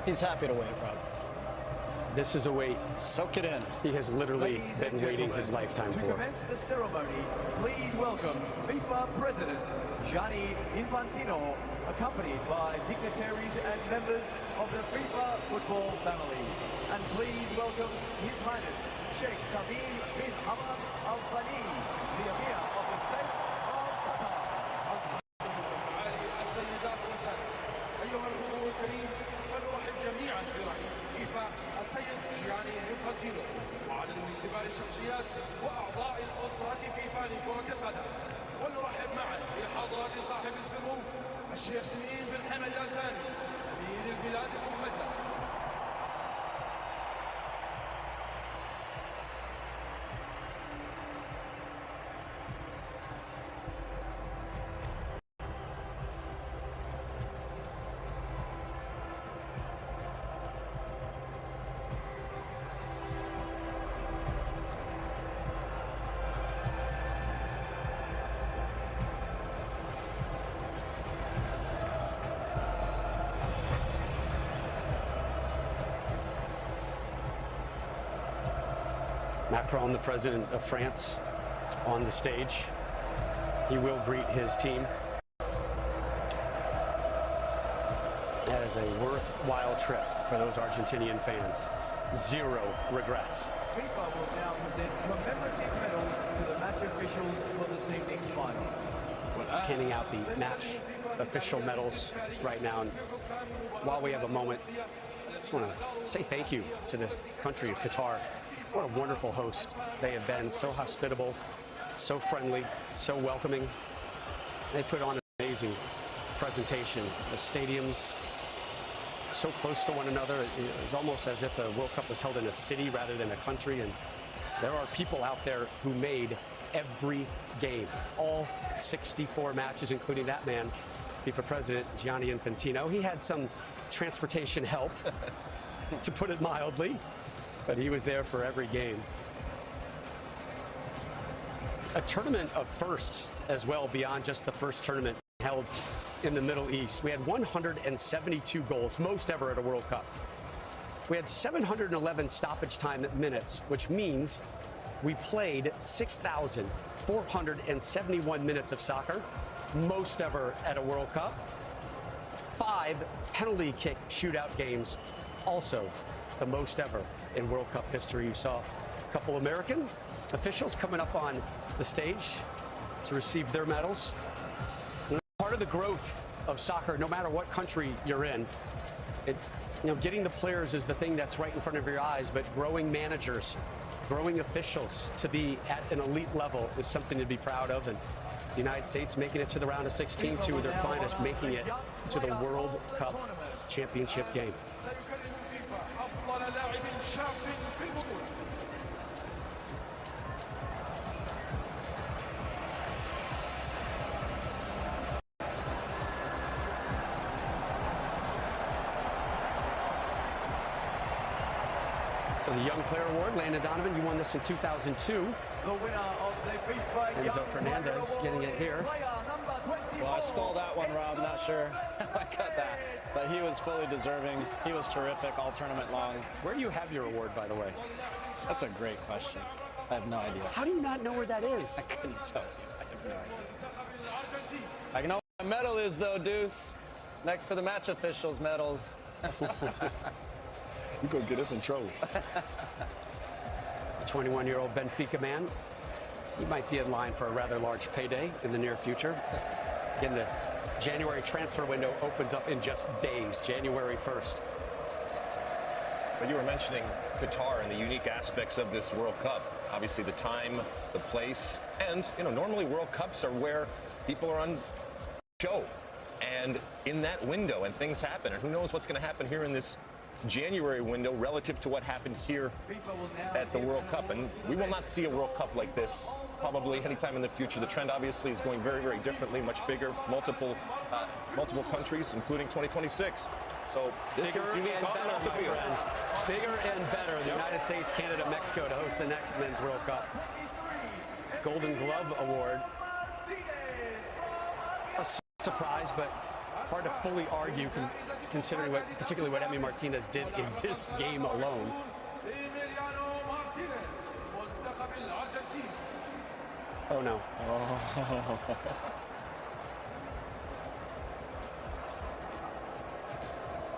He's happy to win, probably. This is a wait. Soak it in. He has literally been waiting his lifetime for. To commence the ceremony, please welcome FIFA President Gianni Infantino, accompanied by dignitaries and members of the FIFA football family. And please welcome His Highness Sheikh Tamim bin Hamad Al Thani, the Emir of the State of Qatar. السيدات والسادة، أيها الحضور الكريم، فنرحب جميعا برئيس فيفا السيد جياني إنفانتينو وعدد من كبار الشخصيات وأعضاء الأسرة فيفا لكرة القدم. ونرحب معا بحضرة صاحب السمو الشيخ تميم بن حمد آل ثاني أمير البلاد المفدى. Macron, the president of France, on the stage. He will greet his team. That is a worthwhile trip for those Argentinian fans. Zero regrets. FIFA will now present commemorative medals to the match officials for this evening's final. Handing out the match official medals right now. And while we have a moment, I just want to say thank you to the country of Qatar. What a wonderful host they have been. So hospitable, so friendly, so welcoming. They put on an amazing presentation. The stadiums so close to one another. It was almost as if the World Cup was held in a city rather than a country. And there are people out there who made every game, all 64 matches, including that man, FIFA President Gianni Infantino. He had some transportation help, to put it mildly, but he was there for every game. A tournament of firsts as well, beyond just the first tournament held in the Middle East. We had 172 goals, most ever at a World Cup. We had 711 stoppage time minutes, which means we played 6,471 minutes of soccer, most ever at a World Cup. 5 penalty kick shootout games, also the most ever in World Cup history. You saw a couple American officials coming up on the stage to receive their medals. Part of the growth of soccer, no matter what country you're in, getting the players is the thing that's right in front of your eyes, but growing managers, growing officials to be at an elite level is something to be proud of. And the United States making it to the round of 16, two of their finest making it to the World Cup championship game. So the Young Player Award, Landon Donovan, you won this in 2002. The winner of the FIFA Enzo Fernandez getting it here. Well, I stole that one, Rob. Not sure I got that. But he was fully deserving. He was terrific all tournament long. Where do you have your award, by the way? That's a great question. I have no idea. How do you not know where that is? I couldn't tell you. I have no idea. I know what my medal is, though, Deuce. Next to the match officials' medals. You're going to get us in trouble. A 21-year-old Benfica man. He might be in line for a rather large payday in the near future. Again, the January transfer window opens up in just days, January 1st. But you were mentioning Qatar and the unique aspects of this World Cup. Obviously, the time, the place, and, normally World Cups are where people are on show. And in that window, and things happen. And who knows what's going to happen here in this January window relative to what happened here at the World Cup. And we will not see a World Cup like this probably anytime in the future. The trend obviously is going very, very differently, much bigger, multiple countries, including 2026. So this is unique on and off the field. Bigger and better. The United States, Canada, Mexico to host the next Men's World Cup. Golden Glove Award. A surprise, but hard to fully argue considering particularly what Emi Martinez did in this game alone. Oh no. Oh.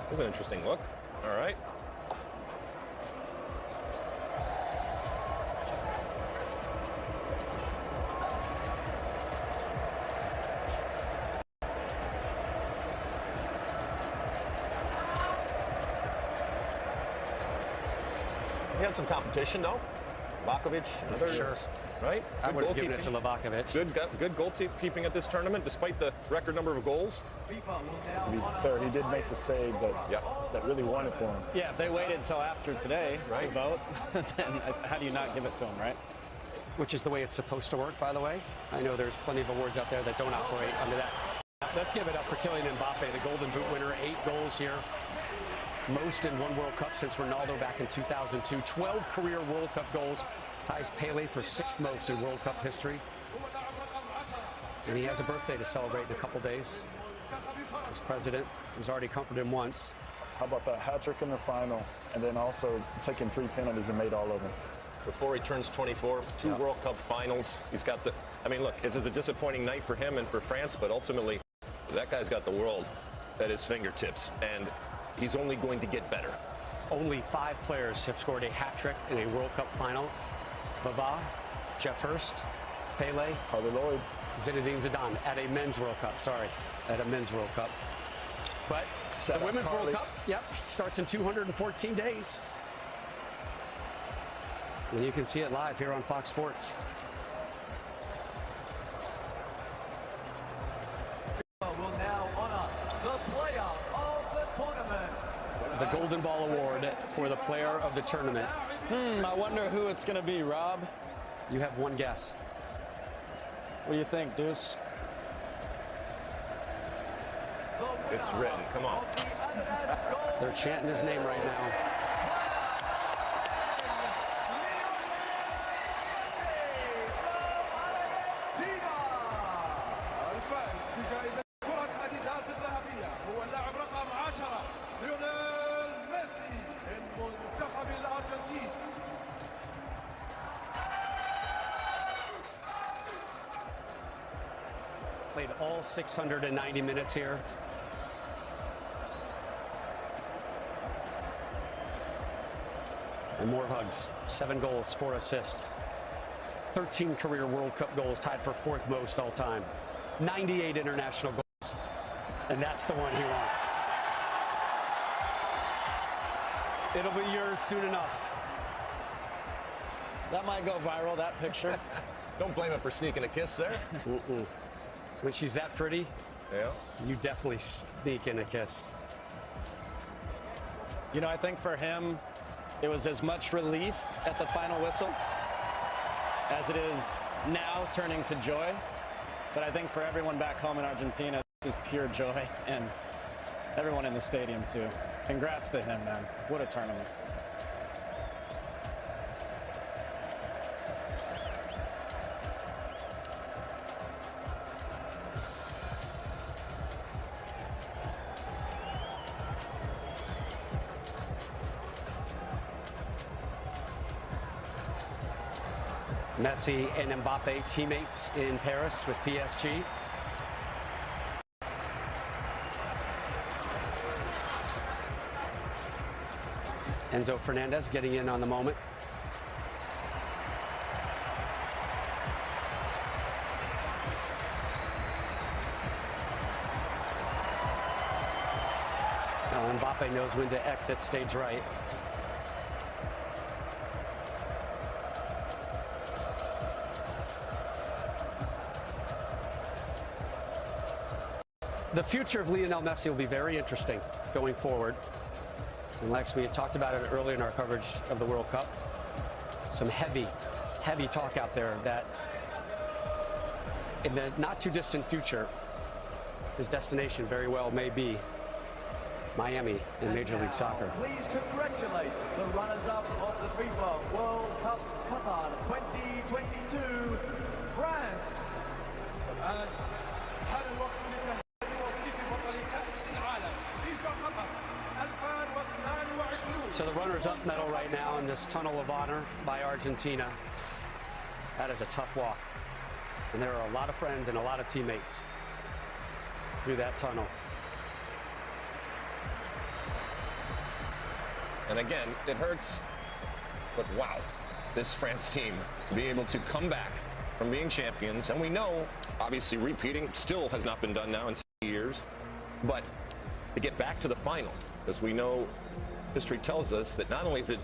That was an interesting look. All right. He had some competition, though. Bakovic, others, Sure. right? I Good would have given goalkeeping. it to Livakovic. Good goalkeeping at this tournament, despite the record number of goals. To be fair, he did make the save that really won it for him. Yeah, if they waited until after today to vote, then how do you not give it to him, right? Which is the way it's supposed to work, by the way. I know there's plenty of awards out there that don't operate under that. Let's give it up for Kylian Mbappe, the Golden Boot winner. 8 goals here. Most in one World Cup since Ronaldo back in 2002. 12 career World Cup goals. Ties Pele for 6th most in World Cup history. And he has a birthday to celebrate in a couple days. His president has already comforted him once. How about that hat-trick in the final, and then also taking 3 penalties and made all of them. Before he turns 24, 2 World Cup finals. He's got the, I mean, look, it's a disappointing night for him and for France, but ultimately, that guy's got the world at his fingertips, and he's only going to get better. Only 5 players have scored a hat-trick in a World Cup final. Bava, Jeff Hurst, Pele, Harvey Lloyd, Zinedine Zidane at a men's World Cup. Sorry, at a men's World Cup. But the women's World Cup, starts in 214 days. And you can see it live here on Fox Sports. Will now honor the player of the tournament. The Golden Ball Award for the player of the tournament. I wonder who it's going to be, Rob. You have one guess. What do you think, Deuce? It's written. Come on. They're chanting his name right now. الفائز بجائزة كرة أديداس الذهبية هو اللاعب رقم 10 ليونيل ميسي من منتخب الأرجنتين. Played all 690 minutes here. And more hugs. 7 goals, 4 assists. 13 career World Cup goals, tied for 4th most all time. 98 international goals. And that's the one he wants. It'll be yours soon enough. That might go viral, that picture. Don't blame him for sneaking a kiss there. When she's that pretty, Yeah. you definitely sneak in a kiss. You know, I think for him, it was as much relief at the final whistle as it is now turning to joy. But I think for everyone back home in Argentina, this is pure joy, and everyone in the stadium too. Congrats to him, man. What a tournament. Messi and Mbappe teammates in Paris with PSG. Enzo Fernandez getting in on the moment. Now Mbappe knows when to exit stage right. The future of Lionel Messi will be very interesting going forward. And Lex, we had talked about it earlier in our coverage of the World Cup. Some heavy talk out there that in the not too distant future, his destination very well may be Miami in Major League Soccer. Please congratulate the runners-up of the FIFA World Cup Qatar 2022, France. الآن حان الوقت لتهنئة وصيف بطل كأس So the runners-up medal right now in this tunnel of honor by Argentina. That is a tough walk. And there are a lot of friends and a lot of teammates through that tunnel. And again, it hurts, but wow, this France team to be able to come back from being champions, and we know, obviously, repeating still has not been done now in 60 years, but to get back to the final, because we know history tells us that not only is it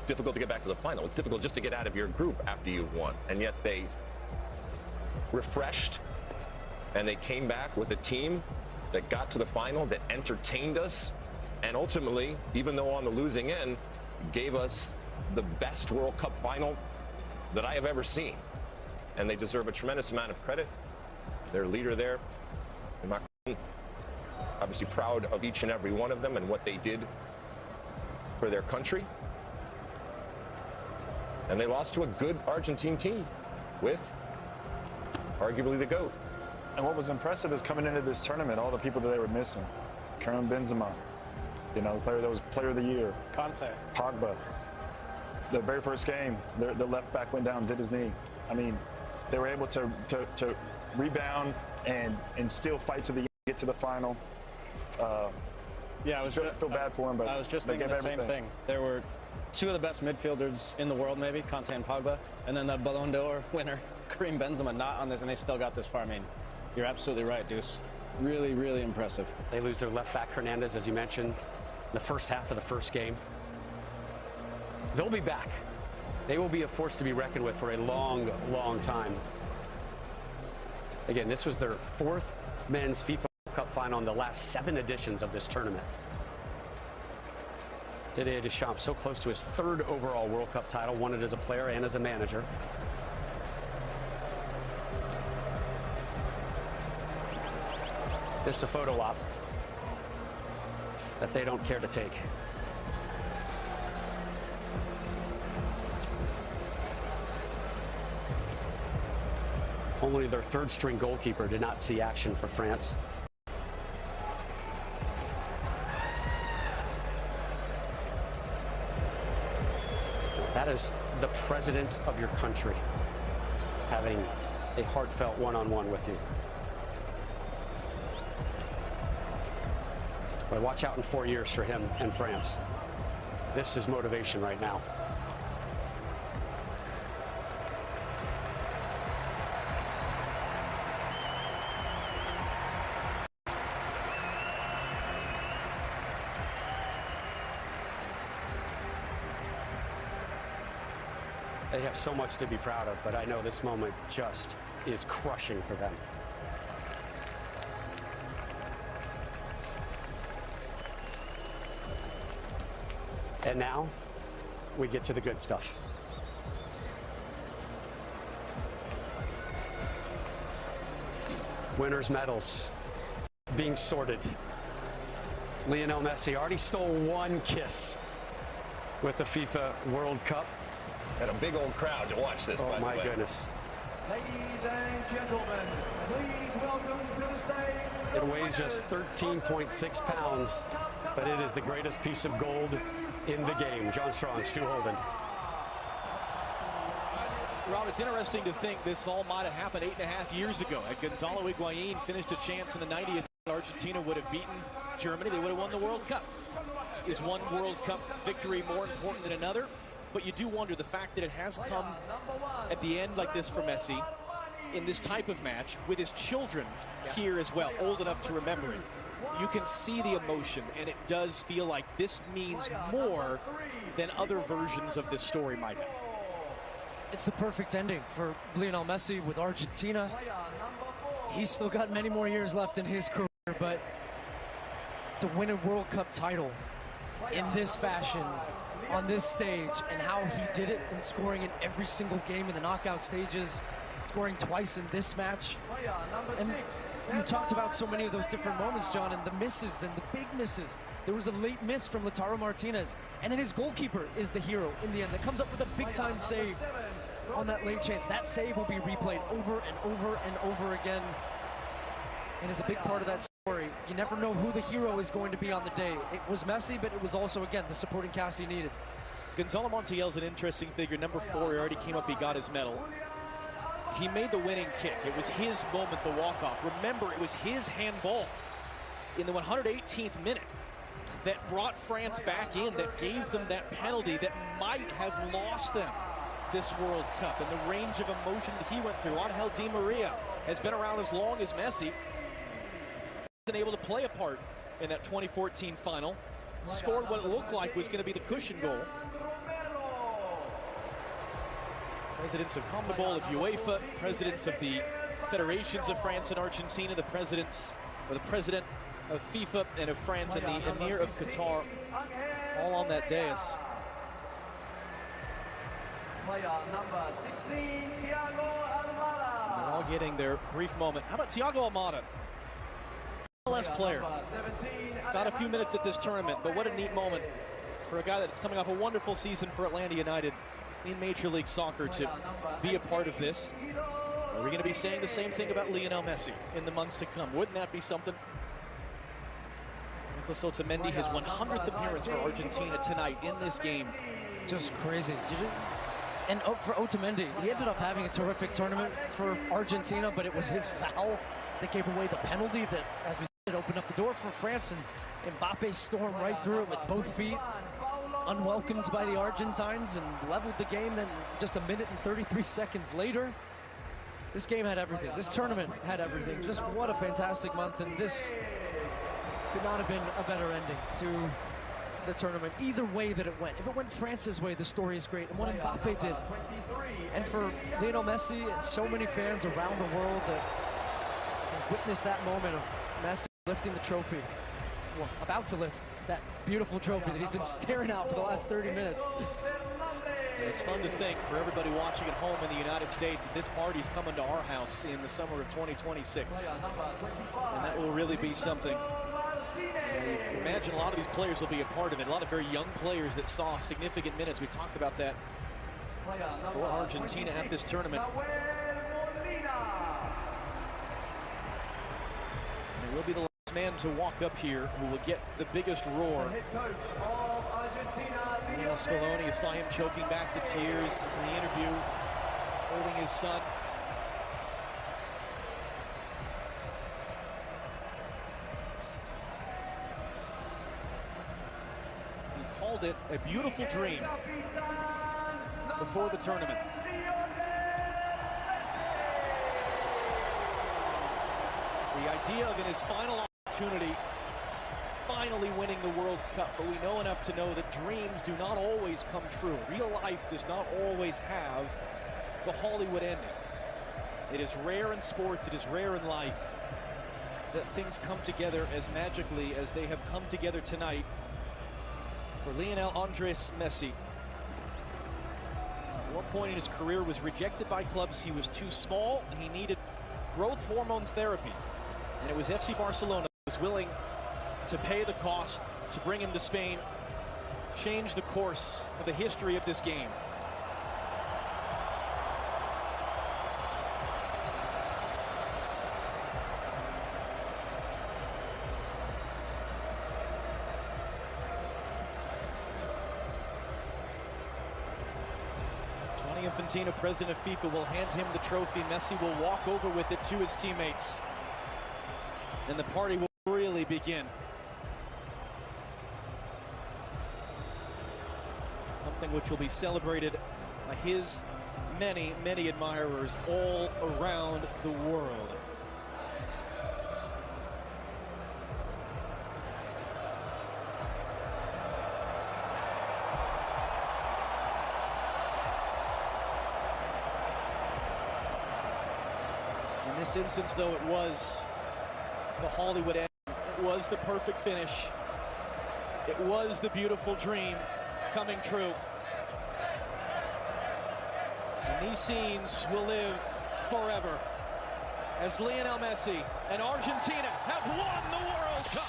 difficult to get back to the final, it's difficult just to get out of your group after you've won, and yet they refreshed, and they came back with a team that got to the final, that entertained us, and ultimately, even though on the losing end, gave us the best World Cup final that I have ever seen. And they deserve a tremendous amount of credit. Their leader there, Macron, obviously proud of each and every one of them and what they did for their country. And they lost to a good Argentine team with arguably the GOAT. And what was impressive is coming into this tournament, all the people that they were missing. Karim Benzema, you know, player that was player of the year. Conte. Pogba. The very first game, the left back went down, did his knee. I mean, they were able to rebound and still fight to the end, get to the final. Yeah, I was feel bad for him, but I was just they thinking gave the same everything. thing. There were two of the best midfielders in the world, maybe, Conte and Pogba, and then the Ballon d'Or winner, Karim Benzema, not on this, and they still got this far. I mean, you're absolutely right, Deuce. Really, really impressive. They lose their left back, Hernandez, as you mentioned, in the first half of the first game. They'll be back. They will be a force to be reckoned with for a long, long time. Again, this was their fourth men's FIFA World Cup final in the last 7 editions of this tournament. Didier Deschamps so close to his 3rd overall World Cup title, won it as a player and as a manager. This is a photo op that they don't care to take. Only their 3rd string goalkeeper did not see action for France. That is the president of your country having a heartfelt one-on-one with you. But watch out in 4 years for him and France. This is motivation right now. They have so much to be proud of, but I know this moment just is crushing for them. And now we get to the good stuff. Winners' medals being sorted. Lionel Messi already stole 1 kiss with the FIFA World Cup. And a big old crowd to watch this, by the way. Oh, my goodness. Ladies and gentlemen, please welcome to the stage. It weighs just 13.6 pounds, but it is the greatest piece of gold in the game. John Strong, Stu Holden. Rob, it's interesting to think this all might have happened 8.5 years ago. At Gonzalo Higuain finished a chance in the 90th. Argentina would have beaten Germany. They would have won the World Cup. Is one World Cup victory more important than another? But you do wonder the fact that it has come at the end like this for Messi in this type of match with his children here as well, old enough to remember it. You can see the emotion, and it does feel like this means more than other versions of this story might have. It's the perfect ending for Lionel Messi with Argentina. He's still got many more years left in his career, but to win a World Cup title in this fashion, on this stage, and how he did it in scoring in every single game in the knockout stages, scoring twice in this match. And you talked about so many of those different moments, John, and the misses and the big misses. There was a late miss from Lautaro Martinez, and then his goalkeeper is the hero in the end that comes up with a big-time save on that late chance. That save will be replayed over and over and over again, and is a big part of that story. You never know who the hero is going to be on the day. It was Messi, but it was also, again, the supporting cast he needed. Gonzalo Montiel's an interesting figure. Number 4, he already came up, he got his medal. He made the winning kick. It was his moment, the walk-off. Remember, it was his handball in the 118th minute that brought France back in, that gave them that penalty that might have lost them this World Cup. And the range of emotion that he went through. Angel Di Maria has been around as long as Messi. Been able to play a part in that 2014 final. Scored what it looked like was going to be the cushion goal. Presidents of CONMEBOL, of UEFA, presidents of the federations of France and Argentina, the president of FIFA and of France, and the Emir of Qatar, all on that dais. Player number 16, Thiago Almada. They're all getting their brief moment. How about Thiago Almada? MLS player. Got a few minutes at this tournament, but what a neat moment for a guy that's coming off a wonderful season for Atlanta United in Major League Soccer to be a part of this. Are we going to be saying the same thing about Lionel Messi in the months to come? Wouldn't that be something? Nicolas Otamendi, his 100th appearance for Argentina tonight in this game. Just crazy. And for Otamendi, he ended up having a terrific tournament for Argentina, but it was his foul that gave away the penalty that, as we said, opened up the door for France, and Mbappe stormed right through it with both feet, unwelcomed by the Argentines, and leveled the game. Then just a minute and 33 seconds later, this game had everything. This tournament had everything. Just what a fantastic month, and this could not have been a better ending to the tournament, either way that it went. If it went France's way, the story is great, and what Mbappe did. And for Lionel Messi and so many fans around the world that witnessed that moment of Messi lifting the trophy, well, about to lift that beautiful trophy that he's been staring out for the last 30 minutes. And it's fun to think for everybody watching at home in the United States that this party's coming to our house in the summer of 2026. And that will really be something. Imagine a lot of these players will be a part of it. A lot of very young players that saw significant minutes. We talked about that for Argentina at this tournament. And it will be the last man to walk up here who will get the biggest roar. Lionel Scaloni, you saw him choking back the tears in the interview, holding his son. He called it a beautiful dream before the tournament. The idea of in his final opportunity finally winning the World Cup, but we know enough to know that dreams do not always come true. Real life does not always have the Hollywood ending. It is rare in sports, it is rare in life that things come together as magically as they have come together tonight for Lionel Andres Messi. At one point in his career was rejected by clubs. He was too small, he needed growth hormone therapy, and it was FC Barcelona that was willing to pay the cost to bring him to Spain, change the course of the history of this game. Gianni Infantino, president of FIFA, will hand him the trophy. Messi will walk over with it to his teammates, and the party will really begin. Something which will be celebrated by his many, many admirers all around the world. In this instance, though, it was the Hollywood end. It was the perfect finish. It was the beautiful dream coming true. And these scenes will live forever as Lionel Messi and Argentina have won the World Cup.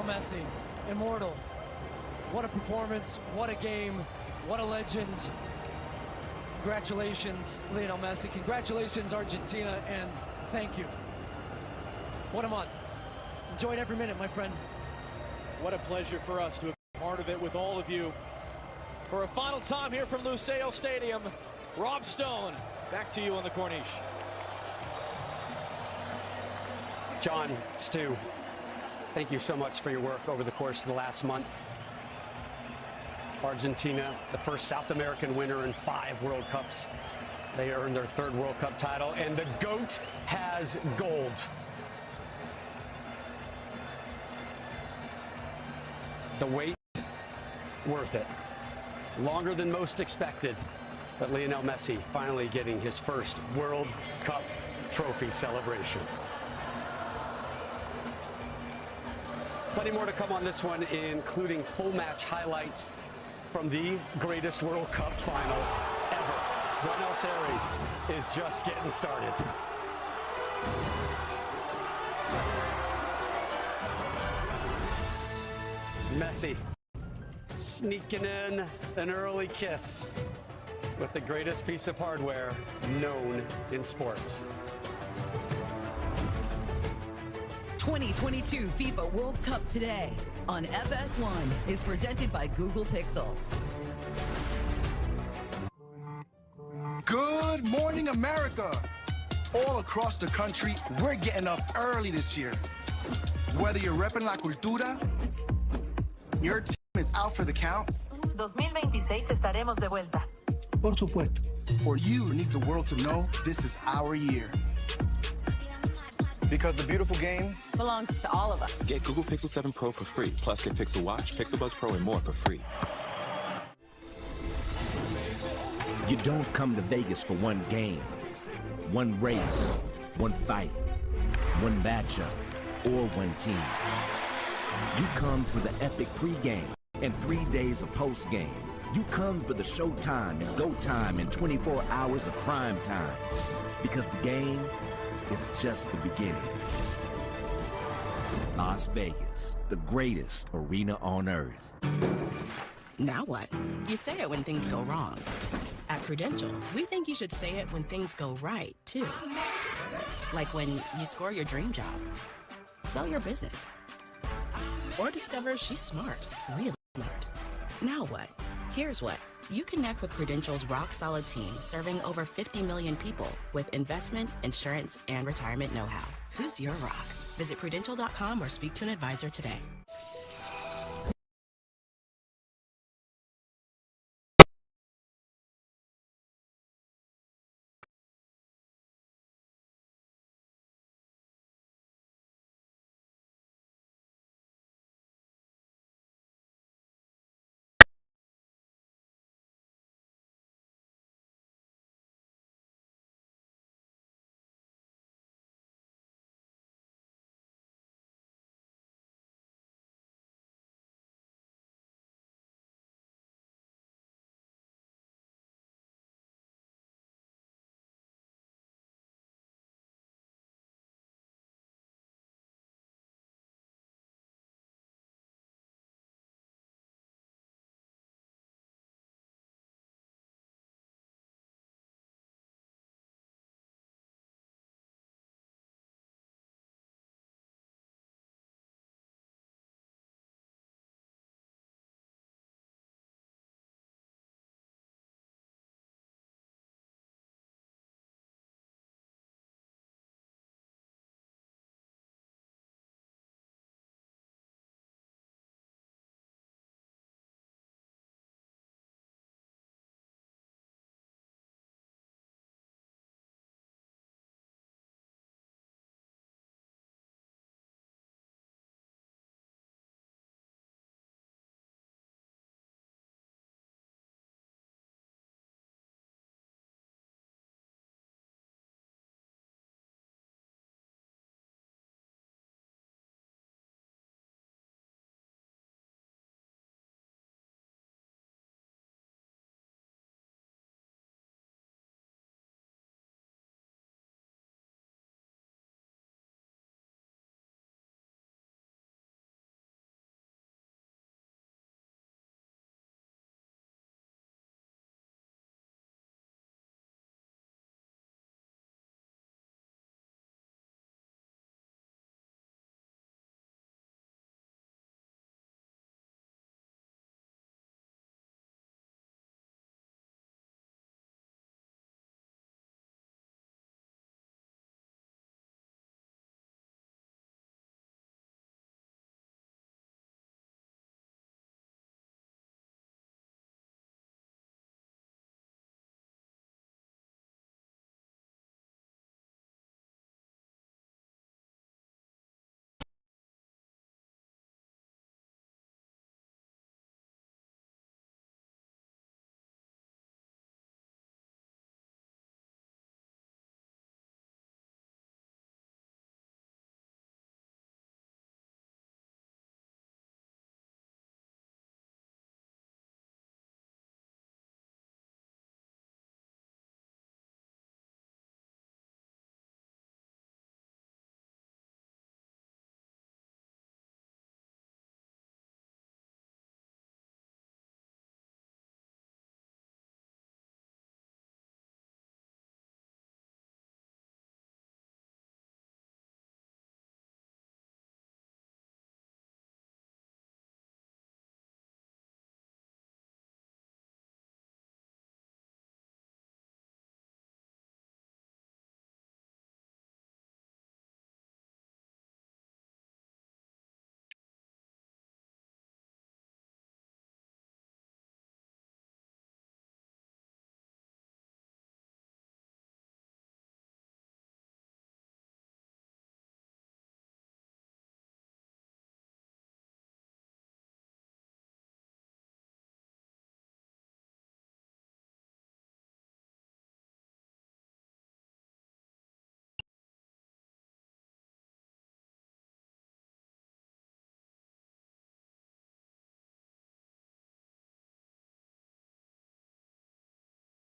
Messi, immortal. What a performance, what a game, what a legend. Congratulations, Lionel Messi. Congratulations, Argentina, and thank you. What a month. Enjoyed every minute, my friend. What a pleasure for us to have been part of it with all of you. For a final time here from Lusail Stadium, Rob Stone, back to you on the Corniche. John, Stu, thank you so much for your work over the course of the last month. Argentina, the first South American winner in 5 World Cups. They earned their 3rd World Cup title, and the GOAT has gold. The wait, worth it. Longer than most expected, but Lionel Messi finally getting his first World Cup trophy celebration. Plenty more to come on this one, including full match highlights from the greatest World Cup final ever. Buenos Aires is just getting started. Messi sneaking in an early kiss with the greatest piece of hardware known in sports. 2022 FIFA World Cup today on FS1 is presented by Google Pixel. Good morning, America. All across the country, we're getting up early this year. Whether you're repping La Cultura, your team is out for the count, 2026 estaremos de vuelta. Por supuesto. or you need the world to know this is our year. Because the beautiful game Belongs to all of us. Get Google Pixel 7 Pro for free. Plus, get Pixel Watch, Pixel Buds Pro, and more for free. You don't come to Vegas for one game, one race, one fight, one matchup, or one team. You come for the epic pregame and 3 days of postgame. You come for the showtime and go time and 24 hours of prime time. Because the game is just the beginning. Las Vegas, the greatest arena on earth. Now what? You say it when things go wrong. At Prudential, we think you should say it when things go right, too. Like when you score your dream job, sell your business, or discover she's smart, really smart. Now what? Here's what. You connect with Prudential's rock-solid team serving over 50 million people with investment, insurance, and retirement know-how. Who's your rock? Visit Prudential.com or speak to an advisor today.